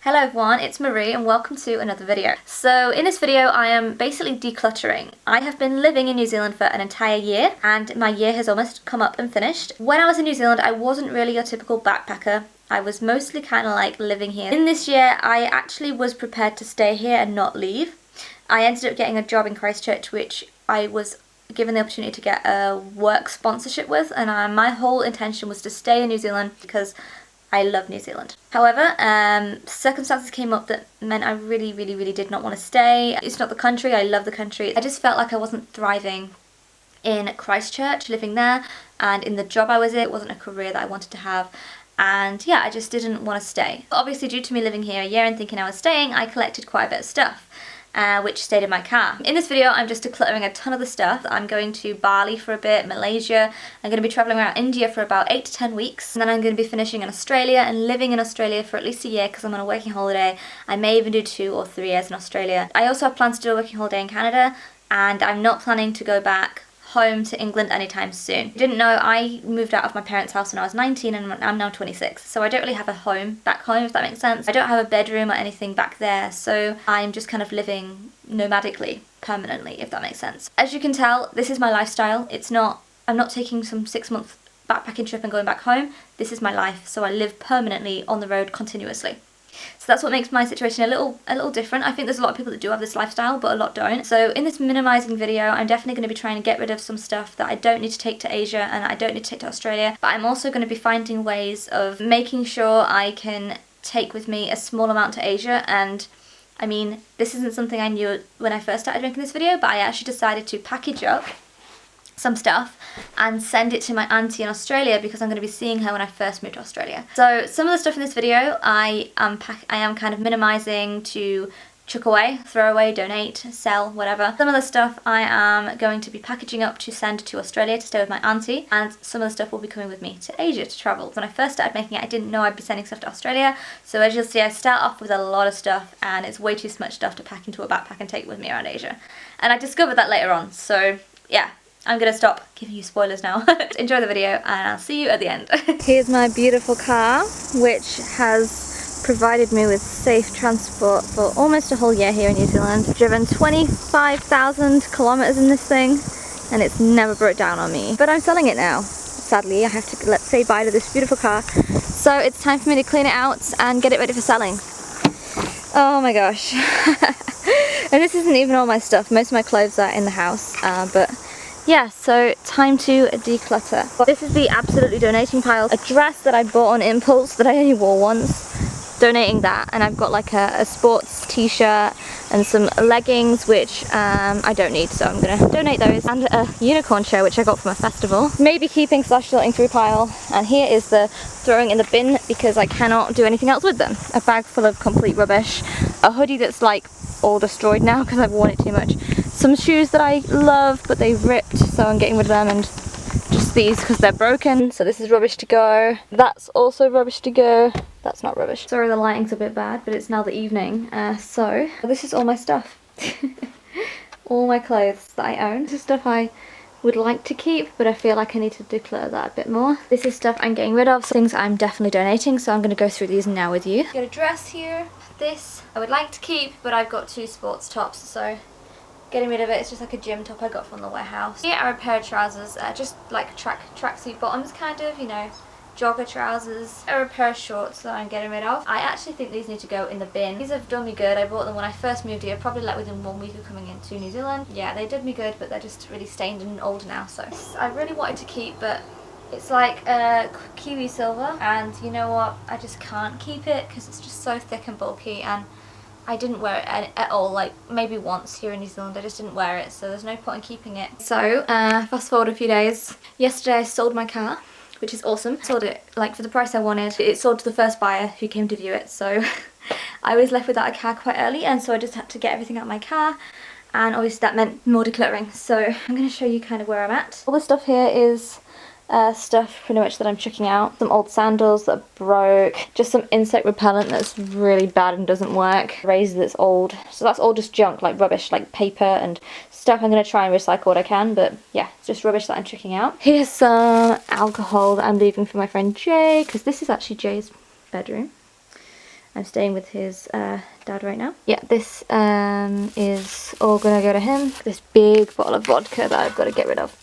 Hello everyone, it's Marie and welcome to another video. So in this video I am basically decluttering. I have been living in New Zealand for an entire year and my year has almost come up and finished. When I was in New Zealand I wasn't really your typical backpacker. I was mostly kind of like living here. In this year I actually was prepared to stay here and not leave. I ended up getting a job in Christchurch which I was given the opportunity to get a work sponsorship with, and my whole intention was to stay in New Zealand because I love New Zealand. However, circumstances came up that meant I really did not want to stay. It's not the country, I love the country. I just felt like I wasn't thriving in Christchurch, living there, and in the job I was in, it wasn't a career that I wanted to have. And yeah, I just didn't want to stay. Obviously, due to me living here a year and thinking I was staying, I collected quite a bit of stuff. Which stayed in my car. In this video I'm just decluttering a ton of the stuff. I'm going to Bali for a bit, Malaysia. I'm going to be travelling around India for about 8 to 10 weeks. And then I'm going to be finishing in Australia and living in Australia for at least a year because I'm on a working holiday. I may even do 2 or 3 years in Australia. I also have plans to do a working holiday in Canada, and I'm not planning to go back home to England anytime soon. Didn't know I moved out of my parents' house when I was 19 and I'm now 26, so I don't really have a home back home, if that makes sense. I don't have a bedroom or anything back there, so I'm just kind of living nomadically, permanently, if that makes sense. As you can tell, this is my lifestyle. I'm not taking some 6-month backpacking trip and going back home. This is my life, so I live permanently on the road continuously. So that's what makes my situation a little different. I think there's a lot of people that do have this lifestyle, but a lot don't. So in this minimizing video, I'm definitely going to be trying to get rid of some stuff that I don't need to take to Asia and I don't need to take to Australia. But I'm also going to be finding ways of making sure I can take with me a small amount to Asia. And I mean, this isn't something I knew when I first started making this video, but I actually decided to package up some stuff and send it to my auntie in Australia because I'm going to be seeing her when I first moved to Australia. So some of the stuff in this video I am kind of minimizing to chuck away, throw away, donate, sell, whatever. Some of the stuff I am going to be packaging up to send to Australia to stay with my auntie, and some of the stuff will be coming with me to Asia to travel. When I first started making it, I didn't know I'd be sending stuff to Australia, so as you'll see I start off with a lot of stuff and it's way too much stuff to pack into a backpack and take with me around Asia. And I discovered that later on, so yeah. I'm going to stop giving you spoilers now. Enjoy the video and I'll see you at the end. Here's my beautiful car, which has provided me with safe transport for almost a whole year here in New Zealand. I've driven 25,000 kilometers in this thing and it's never broke down on me. But I'm selling it now. Sadly, I have to let's say bye to this beautiful car. So it's time for me to clean it out and get it ready for selling. Oh my gosh. And this isn't even all my stuff. Most of my clothes are in the house, but yeah, so time to declutter. This is the absolutely donating pile. A dress that I bought on impulse that I only wore once, donating that. And I've got like a sports t-shirt and some leggings which I don't need, so I'm gonna donate those. And a unicorn chair which I got from a festival. Maybe keeping / sorting through pile. And here is the throwing in the bin because I cannot do anything else with them. A bag full of complete rubbish. A hoodie that's like all destroyed now because I've worn it too much. Some shoes that I love but they ripped, so I'm getting rid of them, and just these because they're broken. So this is rubbish to go. That's also rubbish to go. That's not rubbish. Sorry the lighting's a bit bad, but it's now the evening. So this is all my stuff. All my clothes that I own. This is stuff I would like to keep, but I feel like I need to declutter that a bit more. This is stuff I'm getting rid of, things I'm definitely donating, so I'm going to go through these now with you. Got a dress here. This I would like to keep, but I've got 2 sports tops, so getting rid of it. It's just like a gym top I got from the warehouse. Here are a pair of trousers, just like tracksuit bottoms kind of, you know, jogger trousers. Here are a pair of shorts that I'm getting rid of. I actually think these need to go in the bin. These have done me good. I bought them when I first moved here, probably like within 1 week of coming into New Zealand. Yeah, they did me good, but they're just really stained and old now, so I really wanted to keep, but it's like kiwi silver, and you know what, I just can't keep it because it's just so thick and bulky, and I didn't wear it at all, like maybe once here in New Zealand. I just didn't wear it, so there's no point in keeping it. So fast forward a few days. Yesterday I sold my car, which is awesome. Sold it like for the price I wanted. It sold to the first buyer who came to view it, so I was left without a car quite early, and so I just had to get everything out of my car, and obviously that meant more decluttering. So I'm going to show you kind of where I'm at. All the stuff here is stuff pretty much that I'm chucking out. Some old sandals that broke, just some insect repellent that's really bad and doesn't work, razor that's old, so that's all just junk, like rubbish, like paper and stuff. I'm going to try and recycle what I can, but yeah, it's just rubbish that I'm chucking out. Here's some alcohol that I'm leaving for my friend Jay, because this is actually Jay's bedroom. I'm staying with his dad right now. Yeah, this is all gonna go to him. This big bottle of vodka that I've got to get rid of.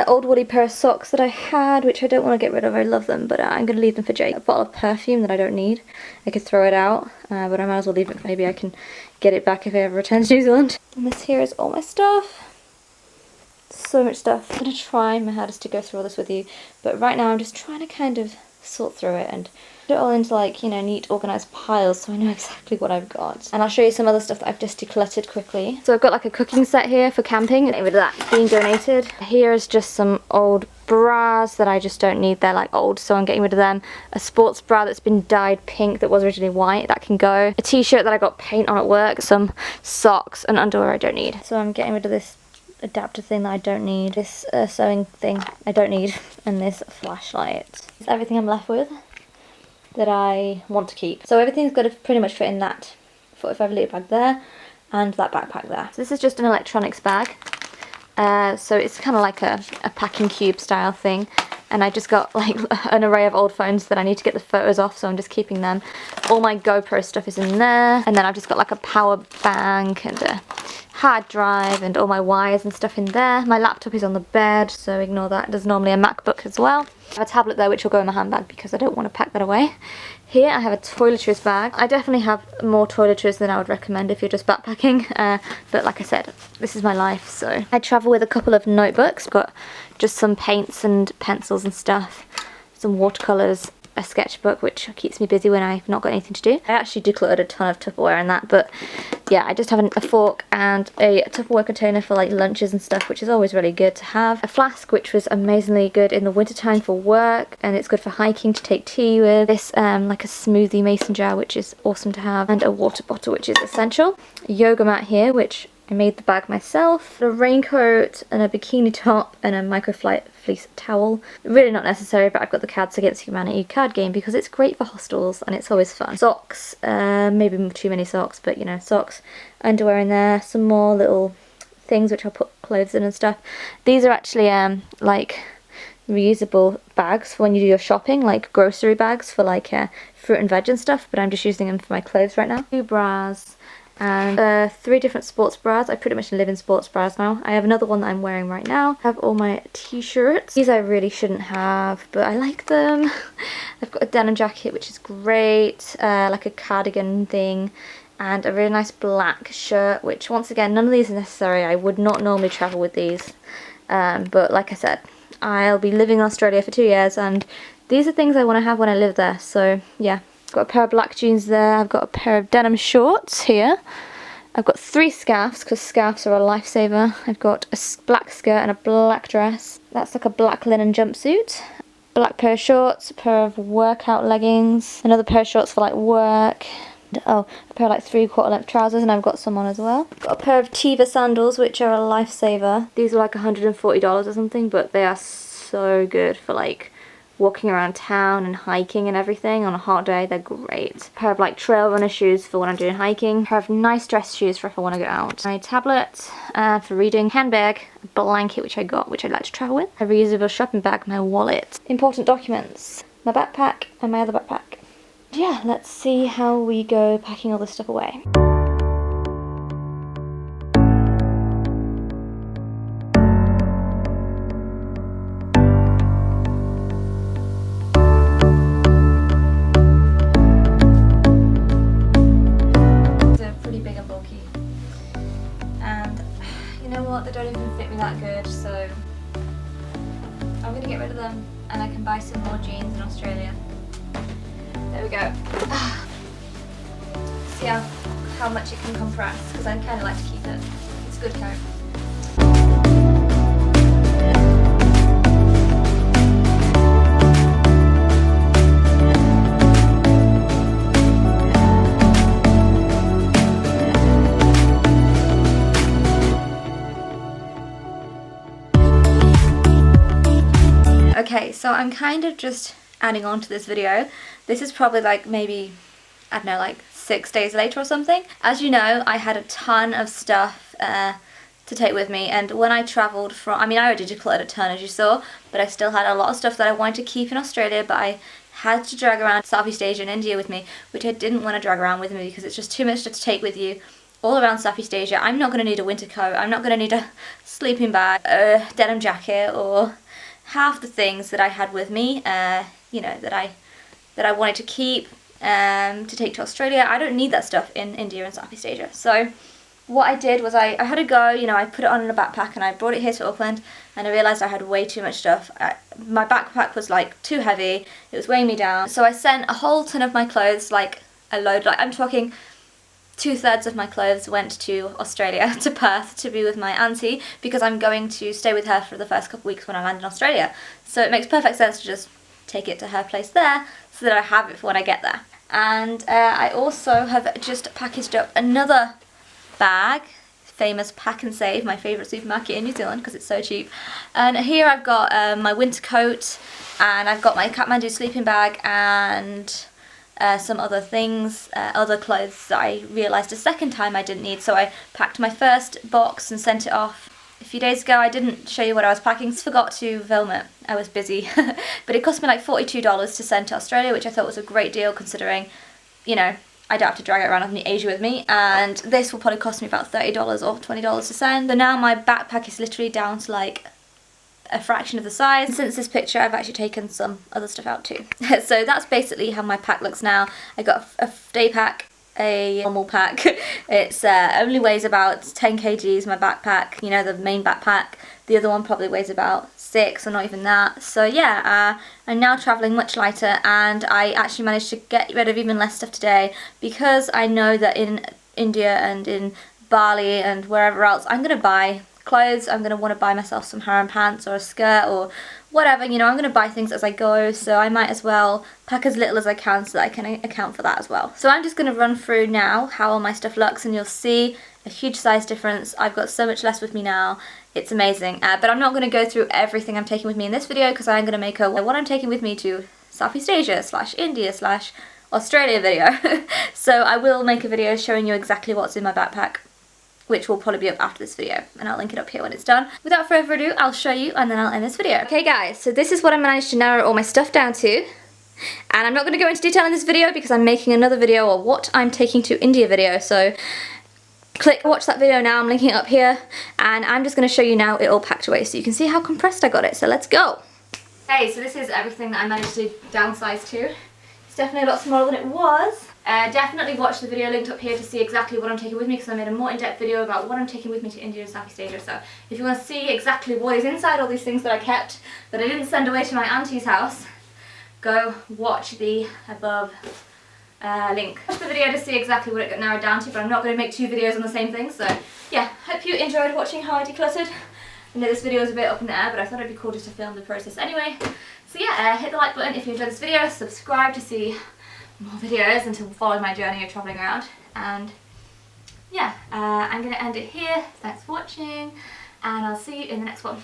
Old woolly pair of socks that I had, which I don't want to get rid of. I love them, but I'm going to leave them for Jake. A bottle of perfume that I don't need. I could throw it out, but I might as well leave it. Maybe I can get it back if I ever return to New Zealand. And this here is all my stuff. So much stuff. I'm going to try my hardest to go through all this with you, but right now I'm just trying to kind of sort through it and put it all into, like, you know, neat organised piles so I know exactly what I've got. And I'll show you some other stuff that I've just decluttered quickly. So I've got like a cooking set here for camping. Getting rid of that, it's being donated. Here is just some old bras that I just don't need. They're like old, so I'm getting rid of them. A sports bra that's been dyed pink that was originally white, that can go. A t-shirt that I got paint on at work. Some socks and underwear I don't need. So I'm getting rid of this adapter thing that I don't need. This sewing thing I don't need. And this flashlight. It's everything I'm left with that I want to keep. So everything's got to pretty much fit in that 45 litre bag there and that backpack there. So this is just an electronics bag. So it's kind of like a packing cube style thing. And I just got like an array of old phones that I need to get the photos off, so I'm just keeping them. All my GoPro stuff is in there. And then I've just got like a power bank and a hard drive and all my wires and stuff in there. My laptop is on the bed, so ignore that. There's normally a MacBook as well. I have a tablet there which will go in my handbag because I don't want to pack that away. Here I have a toiletries bag. I definitely have more toiletries than I would recommend if you're just backpacking, but like I said, this is my life, so. I travel with a couple of notebooks. I've got just some paints and pencils and stuff, some watercolours, a sketchbook which keeps me busy when I've not got anything to do. I actually decluttered a ton of Tupperware and that, but yeah, I just have a fork and a Tupperware container for like lunches and stuff, which is always really good to have. A flask, which was amazingly good in the wintertime for work, and it's good for hiking to take tea with. This like a smoothie mason jar, which is awesome to have, and a water bottle, which is essential. A yoga mat here, which I made the bag myself. A raincoat and a bikini top and a microflight fleece towel. Really not necessary, but I've got the Cards Against Humanity card game because it's great for hostels and it's always fun. Socks, maybe too many socks, but you know, socks, underwear in there, some more little things which I'll put clothes in and stuff. These are actually like reusable bags for when you do your shopping, like grocery bags for like fruit and veg and stuff, but I'm just using them for my clothes right now. 2 bras. And 3 different sports bras. I pretty much live in sports bras now. I have another one that I'm wearing right now. I have all my t-shirts. These I really shouldn't have, but I like them. I've got a denim jacket, which is great, like a cardigan thing, and a really nice black shirt, which once again, none of these are necessary. I would not normally travel with these, but like I said, I'll be living in Australia for 2 years, and these are things I want to have when I live there, so yeah. Got a pair of black jeans there. I've got a pair of denim shorts here. I've got 3 scarves because scarves are a lifesaver. I've got a black skirt and a black dress. That's like a black linen jumpsuit. Black pair of shorts, a pair of workout leggings, another pair of shorts for like work. Oh, a pair of like 3/4 length trousers, and I've got some on as well. Got a pair of Tiva sandals, which are a lifesaver. These are like $140 or something, but they are so good for like walking around town and hiking and everything on a hot day. They're great. A pair of like trail runner shoes for when I'm doing hiking. A pair of nice dress shoes for if I want to go out. My tablet for reading. Handbag. A blanket which I got, which I'd like to travel with. A reusable shopping bag. My wallet. Important documents. My backpack and my other backpack. Yeah, let's see how we go packing all this stuff away. They don't even fit me that good, so I'm gonna get rid of them and I can buy some more jeans in Australia. There we go. See how much it can compress, because I kind of like to keep it. It's a good coat. Okay, so I'm kind of just adding on to this video. This is probably like maybe, I don't know, like 6 days later or something. As you know, I had a ton of stuff to take with me, and when I travelled from, I mean I already decluttered a ton as you saw, but I still had a lot of stuff that I wanted to keep in Australia, but I had to drag around Southeast Asia and India with me, which I didn't want to drag around with me because it's just too much to take with you all around Southeast Asia. I'm not going to need a winter coat, I'm not going to need a sleeping bag, a denim jacket, or half the things that I had with me, you know, that I wanted to keep to take to Australia. I don't need that stuff in India and Southeast Asia. So what I did was I had to go, you know, I put it on in a backpack and I brought it here to Auckland, and I realised I had way too much stuff. My backpack was like too heavy, it was weighing me down. So I sent a whole ton of my clothes, like a load, like I'm talking 2/3 of my clothes went to Australia, to Perth, to be with my auntie, because I'm going to stay with her for the first couple of weeks when I land in Australia. So it makes perfect sense to just take it to her place there so that I have it for when I get there. And I also have just packaged up another bag, famous Pack and Save, my favourite supermarket in New Zealand because it's so cheap. And here I've got my winter coat, and I've got my Kathmandu sleeping bag, and some other things, other clothes that I realised a second time I didn't need. So I packed my first box and sent it off a few days ago. I didn't show you what I was packing, just forgot to film it. I was busy. But it cost me like $42 to send to Australia, which I thought was a great deal considering, you know, I don't have to drag it around Asia with me, and this will probably cost me about $30 or $20 to send. But now my backpack is literally down to like a fraction of the size. Since this picture I've actually taken some other stuff out too. So that's basically how my pack looks now. I got a day pack, a normal pack. It's only weighs about 10 kgs, my backpack, you know, the main backpack. The other one probably weighs about 6 or not even that. So yeah, I'm now travelling much lighter, and I actually managed to get rid of even less stuff today because I know that in India and in Bali and wherever else I'm going to buy clothes. I'm going to want to buy myself some harem pants or a skirt or whatever, you know, I'm going to buy things as I go, so I might as well pack as little as I can so that I can account for that as well. So I'm just going to run through now how all my stuff looks, and you'll see a huge size difference. I've got so much less with me now, it's amazing. But I'm not going to go through everything I'm taking with me in this video because I'm going to make a what I'm taking with me to Southeast Asia / India / Australia video. So I will make a video showing you exactly what's in my backpack, which will probably be up after this video, and I'll link it up here when it's done. Without further ado, I'll show you and then I'll end this video. Okay guys, so this is what I managed to narrow all my stuff down to, and I'm not going to go into detail in this video because I'm making another video, or what I'm taking to India video, so click watch that video now, I'm linking it up here, and I'm just going to show you now it all packed away so you can see how compressed I got it, so let's go. Okay, so this is everything that I managed to downsize to. It's definitely a lot smaller than it was. Definitely watch the video linked up here to see exactly what I'm taking with me, because I made a more in-depth video about what I'm taking with me to India and Southeast Asia. So if you want to see exactly what is inside all these things that I kept that I didn't send away to my auntie's house, go watch the above link. Watch the video to see exactly what it got narrowed down to, but I'm not going to make 2 videos on the same thing. So yeah, hope you enjoyed watching how I decluttered. I know this video is a bit up in the air, but I thought it'd be cool just to film the process anyway. So yeah, hit the like button if you enjoyed this video, subscribe to see more videos and to follow my journey of travelling around, and yeah, I'm going to end it here. Thanks for watching, and I'll see you in the next one.